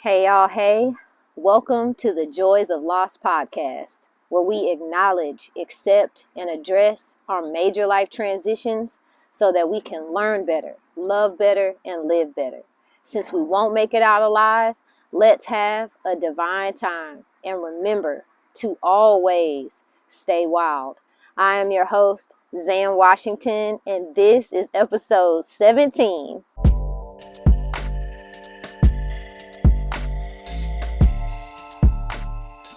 Hey y'all, hey. Welcome to the Joys of Loss podcast, where we acknowledge, accept, and address our major life transitions so that we can learn better, love better, and live better. Since we won't make it out alive, let's have a divine time. And remember to always stay wild. I am your host, Zan Washington, and this is episode 17.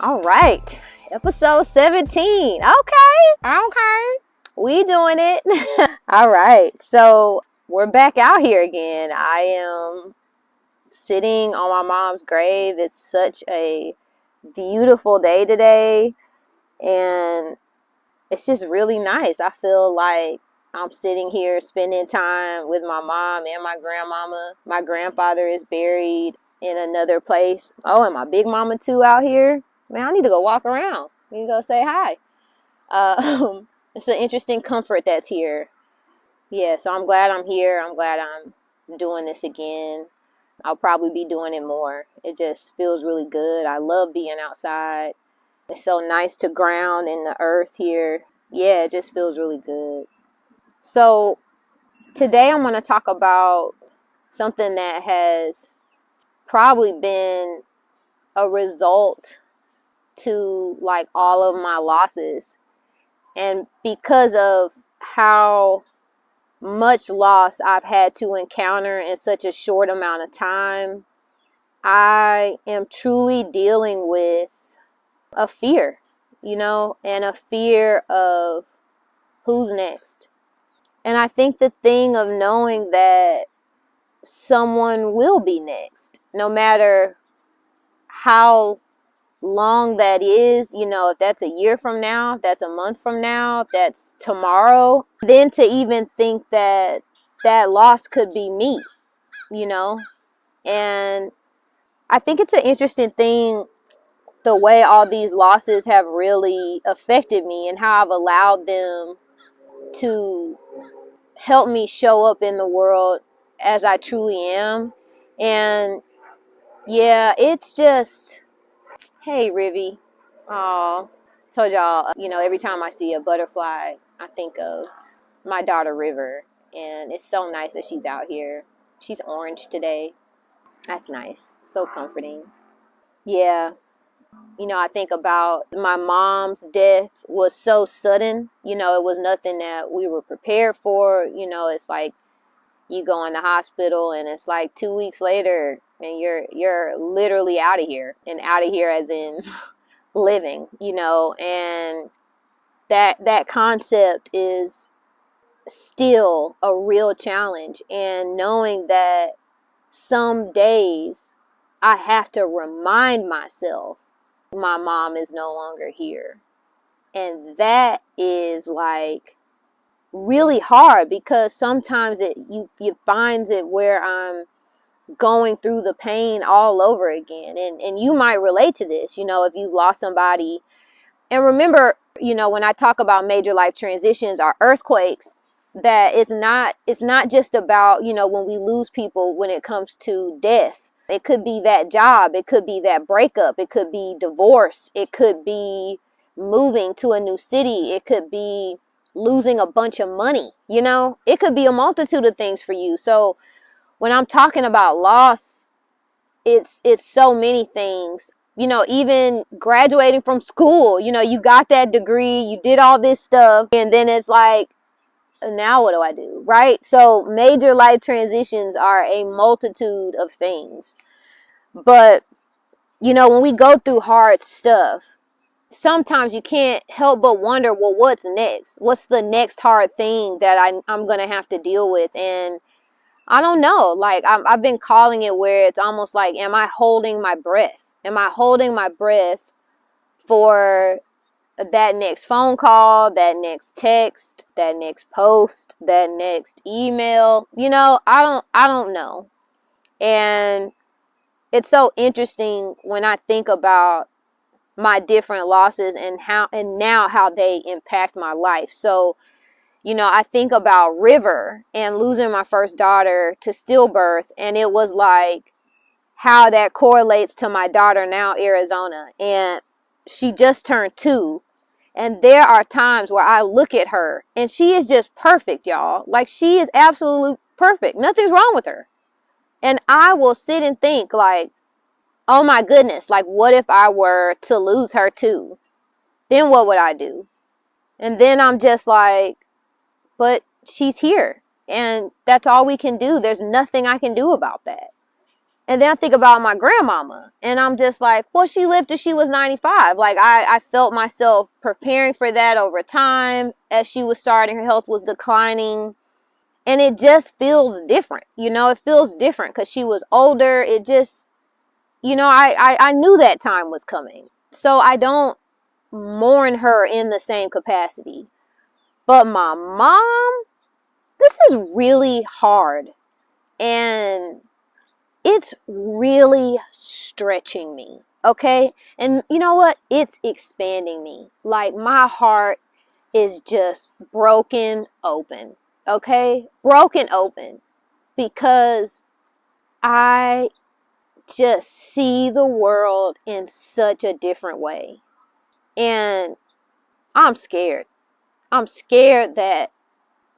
All right, episode 17. Okay. We doing it. All right, so we're back out here again. I am sitting on my mom's grave. It's such a beautiful day today, and it's just really nice. I feel like I'm sitting here spending time with my mom and my grandmama. My grandfather is buried in another place. Oh, and my big mama too out here. Man, I need to go walk around. I need to go say hi. It's an interesting comfort that's here. Yeah, so I'm glad I'm here. I'm glad I'm doing this again. I'll probably be doing it more. It just feels really good. I love being outside. It's so nice to ground in the earth here. Yeah, it just feels really good. So today I'm going to talk about something that has probably been a result to like all of my losses, and because of how much loss I've had to encounter in such a short amount of time, I am truly dealing with a fear, and a fear of who's next. And I think the thing of knowing that someone will be next, no matter how long that is, if that's a year from now, if that's a month from now, if that's tomorrow, then to even think that that loss could be me, and I think it's an interesting thing, the way all these losses have really affected me and how I've allowed them to help me show up in the world as I truly am. And yeah, it's just, hey, Rivy. Oh, told y'all, every time I see a butterfly, I think of my daughter, River. And it's so nice that she's out here. She's orange today. That's nice. So comforting. Yeah. I think about my mom's death was so sudden. It was nothing that we were prepared for. It's like you go in the hospital and it's like 2 weeks later and you're literally out of here, and out of here as in living, and that concept is still a real challenge. And knowing that some days I have to remind myself my mom is no longer here. And that is like really hard, because sometimes you find it where I'm going through the pain all over again. And you might relate to this, if you've lost somebody. And remember, when I talk about major life transitions or earthquakes, that it's not just about, when we lose people when it comes to death. It could be that job, it could be that breakup, it could be divorce, it could be moving to a new city, it could be losing a bunch of money, it could be a multitude of things for you. So when I'm talking about loss, it's so many things. Even graduating from school, you got that degree, you did all this stuff, and then it's like, now what do I do, right? So major life transitions are a multitude of things. But, when we go through hard stuff, sometimes you can't help but wonder, well, what's next? What's the next hard thing that I'm going to have to deal with? And I don't know. Like, I've been calling it where it's almost like, am I holding my breath? Am I holding my breath for that next phone call, that next text, that next post, that next email? I don't know. And it's so interesting when I think about my different losses and now how they impact my life. So, I think about River and losing my first daughter to stillbirth, and it was like how that correlates to my daughter now, Arizona. And she just turned 2. And there are times where I look at her and she is just perfect, y'all. Like, she is absolutely perfect. Nothing's wrong with her. And I will sit and think like, oh my goodness, like what if I were to lose her too? Then what would I do? And then I'm just like, but she's here. And that's all we can do. There's nothing I can do about that. And then I think about my grandmama. And I'm just like, well, she lived till she was 95. Like, I felt myself preparing for that over time as she was starting. Her health was declining. And it just feels different. You know, it feels different because she was older. It just, you know, I knew that time was coming. So I don't mourn her in the same capacity. But my mom, this is really hard. And it's really stretching me. Okay? And you know what? It's expanding me. Like, my heart is just broken open. Okay? Broken open. Because I just see the world in such a different way. And I'm scared. I'm scared that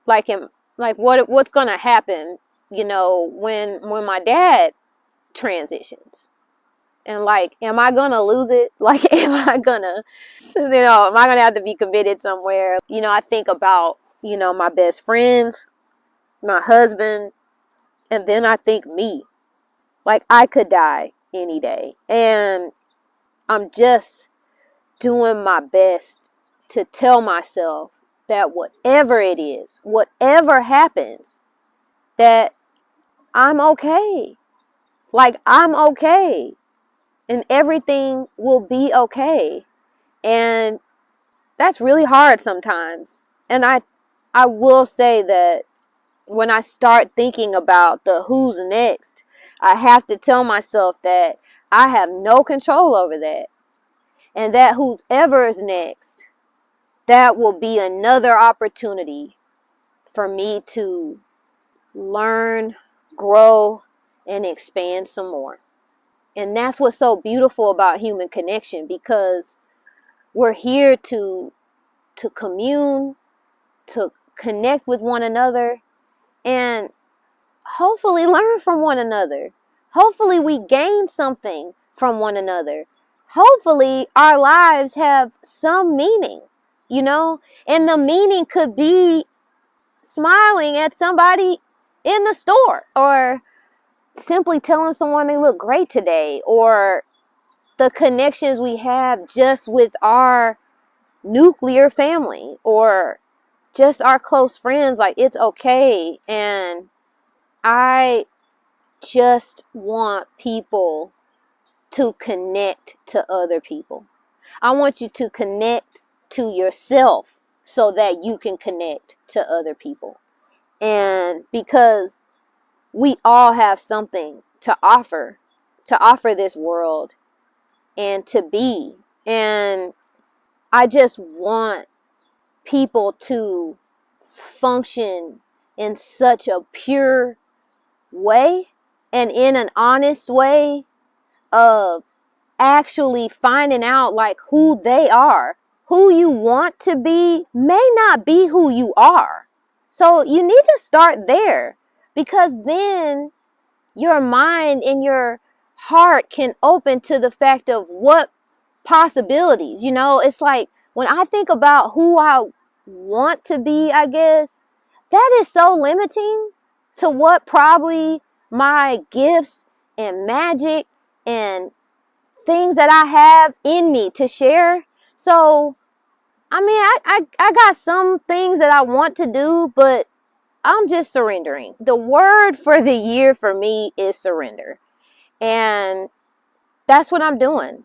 what's gonna happen, you know, when my dad transitions. And like, am I gonna lose it? Like, am I gonna have to be committed somewhere? You know, I think about, you know, my best friends, my husband, and then I think me. Like, I could die any day. And I'm just doing my best to tell myself that whatever it is, whatever happens, that I'm okay. Like, I'm okay. And everything will be okay. And that's really hard sometimes. And I will say that when I start thinking about the who's next, I have to tell myself that I have no control over that. And that whoever is next, that will be another opportunity for me to learn, grow, and expand some more. And that's what's so beautiful about human connection, because we're here to commune, to connect with one another, and hopefully learn from one another. Hopefully we gain something from one another. Hopefully our lives have some meaning, you know? And the meaning could be smiling at somebody in the store, or simply telling someone they look great today, or the connections we have just with our nuclear family, or just our close friends. Like, it's okay. And I just want people to connect to other people. I want you to connect to yourself so that you can connect to other people. And because we all have something to offer this world and to be. And I just want people to function in such a pure way and in an honest way of actually finding out like who they are. Who you want to be may not be who you are. So you need to start there, because then your mind and your heart can open to the fact of what possibilities. You know, it's like when I think about who I want to be, I guess, that is so limiting to what probably my gifts and magic and things that I have in me to share. So, I mean, I got some things that I want to do, but I'm just surrendering. The word for the year for me is surrender. And that's what I'm doing.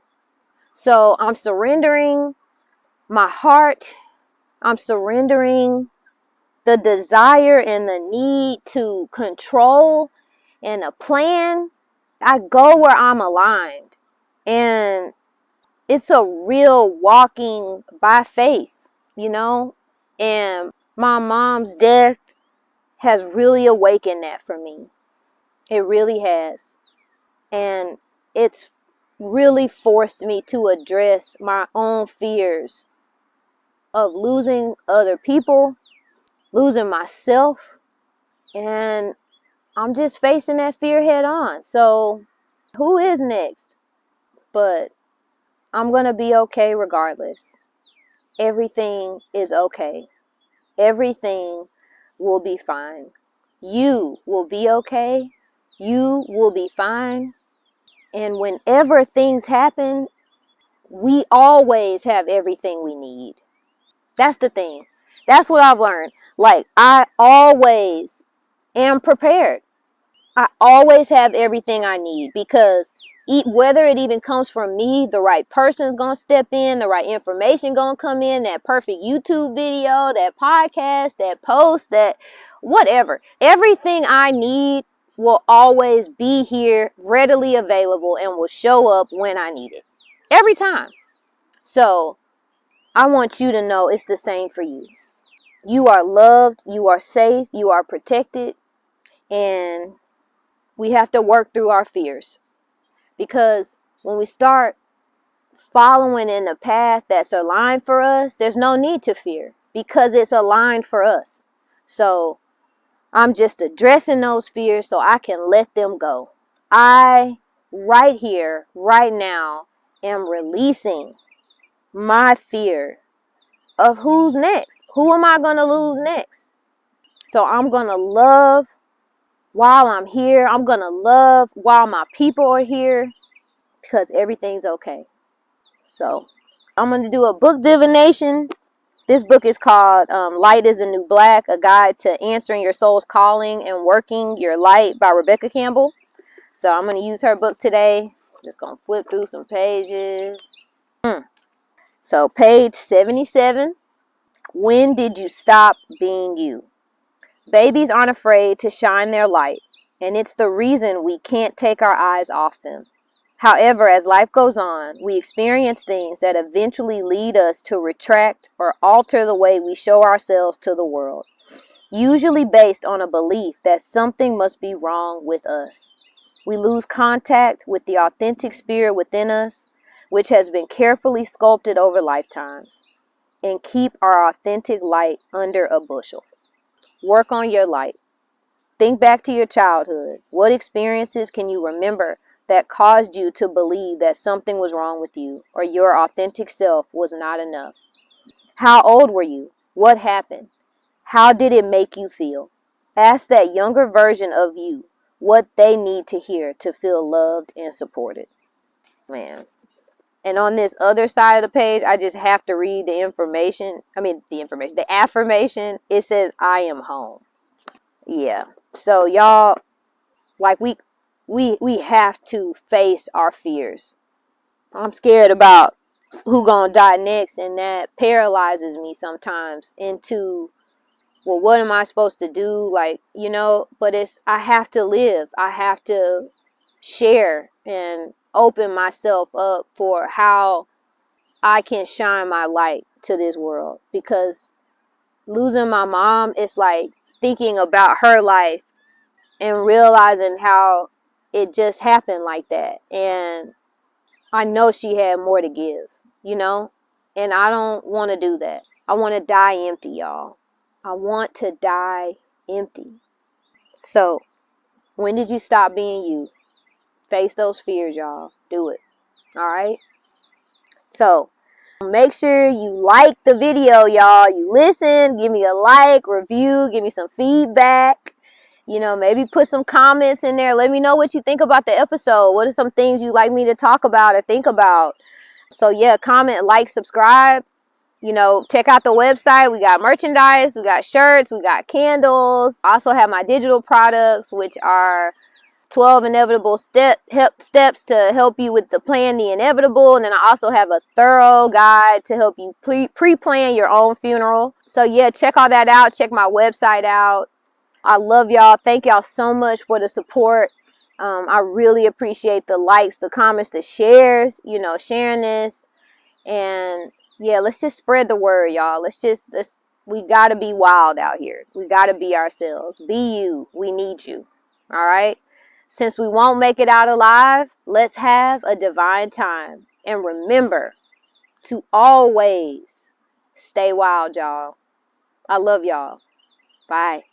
So I'm surrendering my heart. I'm surrendering the desire and the need to control and a plan. I go where I'm aligned. And it's a real walking by faith, you know? And my mom's death has really awakened that for me. It really has. And it's really forced me to address my own fears of losing other people, losing myself, and I'm just facing that fear head on. So who is next? But I'm going to be okay regardless. Everything is okay. Everything will be fine. You will be okay. You will be fine. And whenever things happen, we always have everything we need. That's the thing. That's what I've learned. Like, I always am prepared. I always have everything I need, because whether it even comes from me, the right person's going to step in, the right information going to come in, that perfect YouTube video, that podcast, that post, that whatever. Everything I need will always be here, readily available, and will show up when I need it. Every time. So I want you to know it's the same for you. You are loved, you are safe, you are protected, and we have to work through our fears. Because when we start following in a path that's aligned for us, there's no need to fear, because it's aligned for us. So I'm just addressing those fears so I can let them go. I, right here, right now, am releasing my fear of who's next. Who am I going to lose next? So I'm going to love while I'm here. I'm going to love while my people are here, because everything's okay. So I'm going to do a book divination. This book is called Light is the New Black, A Guide to Answering Your Soul's Calling and Working Your Light by Rebecca Campbell. So I'm going to use her book today. I'm just going to flip through some pages. So page 77. When did you stop being you? Babies aren't afraid to shine their light, and it's the reason we can't take our eyes off them. However, as life goes on, we experience things that eventually lead us to retract or alter the way we show ourselves to the world, usually based on a belief that something must be wrong with us. We lose contact with the authentic spirit within us, which has been carefully sculpted over lifetimes, and keep our authentic light under a bushel. Work on your light. Think back to your childhood. What experiences can you remember that caused you to believe that something was wrong with you, or your authentic self was not enough? How old were you? What happened? How did it make you feel? Ask that younger version of you what they need to hear to feel loved and supported. Man. And on this other side of the page, I just have to read the affirmation. It says, I am home. Yeah. So y'all, like we have to face our fears. I'm scared about who gonna die next, and that paralyzes me sometimes into, well, what am I supposed to do? Like, but I have to live. I have to share and open myself up for how I can shine my light to this world. Because losing my mom, it's like thinking about her life and realizing how it just happened like that. And I know she had more to give, and I don't want to do that. I want to die empty, y'all. I want to die empty. So, when did you stop being you? Face those fears, y'all. Do it. All right? So, make sure you like the video, y'all. You listen, give me a like, review, give me some feedback. Maybe put some comments in there. Let me know what you think about the episode. What are some things you'd like me to talk about or think about? So, yeah, comment, like, subscribe. Check out the website. We got merchandise, we got shirts, we got candles. I also have my digital products, which are 12 inevitable steps to help you with the plan the inevitable. And then I also have a thorough guide to help you pre-plan your own funeral. So yeah, check all that out. Check my website out. I love y'all. Thank y'all so much for the support. I really appreciate the likes, the comments, the shares, sharing this. And yeah, let's just spread the word, y'all. We got to be wild out here. We got to be ourselves. Be you. We need you. All right. Since we won't make it out alive, let's have a divine time. And remember to always stay wild, y'all. I love y'all. Bye.